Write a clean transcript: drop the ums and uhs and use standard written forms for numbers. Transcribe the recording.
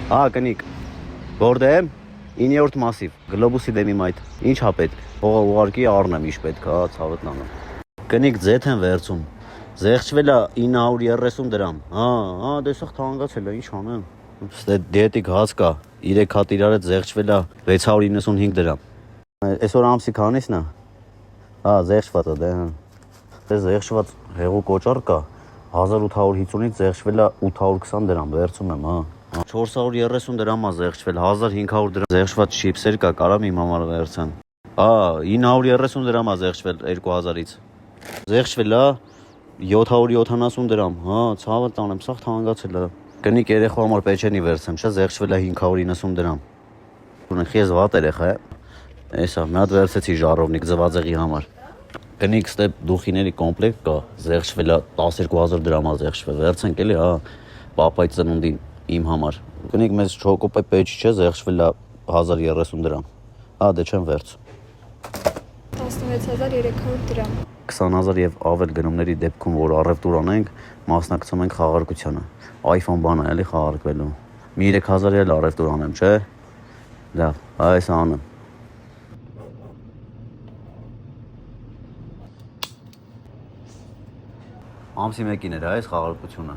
կնիկ։ Որտե՞մ։ 9-րդ մասիվ, գլոբուսի դեմի մայթ։ Ինչ հա պետք։ Ուղարկի առնեմ ինչ պետք է, ցավդ նանը։ Կնիկ ձեթ են վերցում։ Զեղչվել է 930 դրամ։ Դեսախ թանկացել է, ինչ անեմ։ Ստե դիետիկ հաց կա, 3 հատ իրար հետ զեղչվել է 695 դրամ։ Այսօր ամսի քանիսն է։ Զեղչված է, դե։ Դե զեղչված հեղուկ օճառ կա, 1850-ից զեղչվել է 820 դրամ, վերցում եմ, 430 դրամ է զեղչվել, 1500 դրամ զեղչված չիպսեր կա, կարամ իմ համար վերցան։ 930 դրամ է զեղչվել 2000-ից։ Զեղչվել է 770 դրամ, ցավը տանեմ, սաղ թանկացել է։ Կնիկ երեխու համար պեչենի վերցեմ, չէ, զեղչվել է 590 դրամ։ Ունենք ես վատ երեխա է։ Էսա, մի հատ վերցեցի ժառովնիկ ձվածեղի համար։ Կնիկ ստե դուխիների կոմպլեկտ կա, զեղչվել է 12000 դրամ է զեղչվել, վերցենք էլի, պապայի ծնունդին իմ համար։ Կնիկ մեզ չոկոպե պեչ չէ, զեղչվել է 1030 դրամ։ Դե չեմ վերց։ 16300 դրամ։ 20000 եւ ավել գնումների դեպքում, որ առևտուր անենք, մասնակցում ենք խաղարկությանը։ iPhone բան է էլի խաղարկվելու։ Մի 3000 էլ առևտուր անեմ, չէ։ Լավ, այս անեմ։ Ամսի 1-ին էր այս խաղարկությունը։